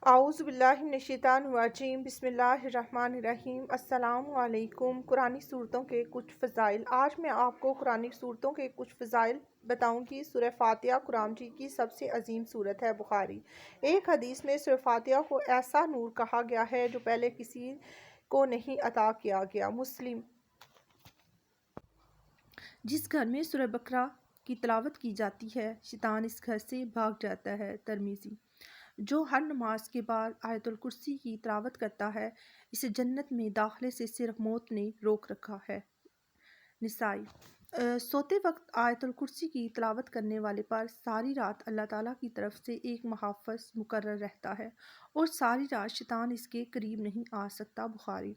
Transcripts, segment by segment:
اعوذ باللہ من الشیطان الرجیم بسم اللہ الرحمن الرحیم السلام علیکم۔ قرآنی صورتوں کے کچھ فضائل۔ آج میں آپ کو قرآنی صورتوں کے کچھ فضائل بتاؤں گی۔ سورہ فاتحہ قرآن مجید کی سب سے عظیم سورت ہے۔ بخاری ایک حدیث میں سورہ فاتحہ کو ایسا نور کہا گیا ہے جو پہلے کسی کو نہیں عطا کیا گیا۔ مسلم جس گھر میں سورہ بقرہ کی تلاوت کی جاتی ہے شیطان اس گھر سے بھاگ جاتا ہے۔ ترمذی جو ہر نماز کے بعد آیت الکرسی کی تلاوت کرتا ہے اسے جنت میں داخلے سے صرف موت نے روک رکھا ہے۔ نسائی سوتے وقت آیت الکرسی کی تلاوت کرنے والے پر ساری رات اللہ تعالیٰ کی طرف سے ایک محافظ مقرر رہتا ہے اور ساری رات شیطان اس کے قریب نہیں آ سکتا۔ بخاری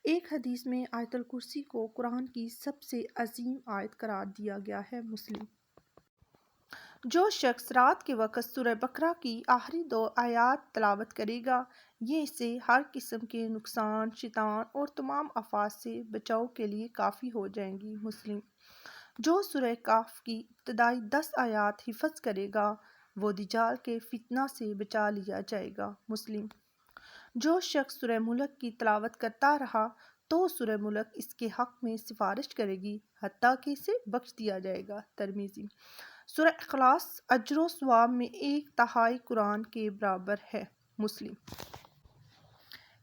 ایک حدیث میں آیت الکرسی کو قرآن کی سب سے عظیم آیت قرار دیا گیا ہے۔ مسلم جو شخص رات کے وقت سورہ بقرہ کی آخری 2 آیات تلاوت کرے گا یہ اسے ہر قسم کے نقصان، شیطان اور تمام آفات سے بچاؤ کے لیے کافی ہو جائیں گی۔ مسلم جو سورہ کہف کی ابتدائی 10 آیات حفظ کرے گا وہ دجال کے فتنہ سے بچا لیا جائے گا۔ مسلم جو شخص سورہ ملک کی تلاوت کرتا رہا تو سورہ ملک اس کے حق میں سفارش کرے گی حتیٰ کہ اسے بخش دیا جائے گا۔ ترمذی سورہ اخلاص اجر و ثواب میں 1/3 قرآن کے برابر ہے۔ مسلم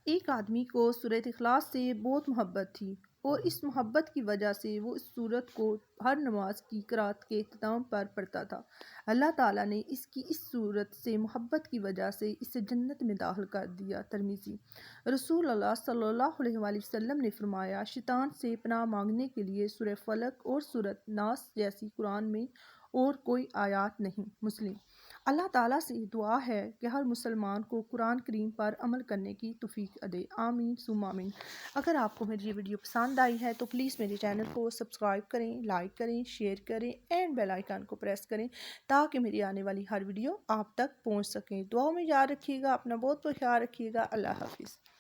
ایک آدمی کو سورۃ اخلاص سے بہت محبت تھی اور اس محبت کی وجہ سے وہ اس سورت کو ہر نماز کی قرات کے اختتام پر پڑھتا تھا۔ اللہ تعالیٰ نے اس کی اس سورت سے محبت کی وجہ سے اسے جنت میں داخل کر دیا۔ ترمذی رسول اللہ صلی اللہ علیہ وآلہ وسلم نے فرمایا شیطان سے پناہ مانگنے کے لیے سورہ فلق اور سورۃ ناس جیسی قرآن میں اور کوئی آیات نہیں۔ مسلم اللہ تعالیٰ سے دعا ہے کہ ہر مسلمان کو قرآن کریم پر عمل کرنے کی توفیق دے۔ آمین ثم آمین۔ اگر آپ کو میری یہ ویڈیو پسند آئی ہے تو پلیز میرے چینل کو سبسکرائب کریں، لائک کریں، شیئر کریں اینڈ بیل آئیکن کو پریس کریں تاکہ میری آنے والی ہر ویڈیو آپ تک پہنچ سکیں۔ دعاؤں میں یاد رکھیے گا، اپنا بہت خیال رکھیے گا۔ اللہ حافظ۔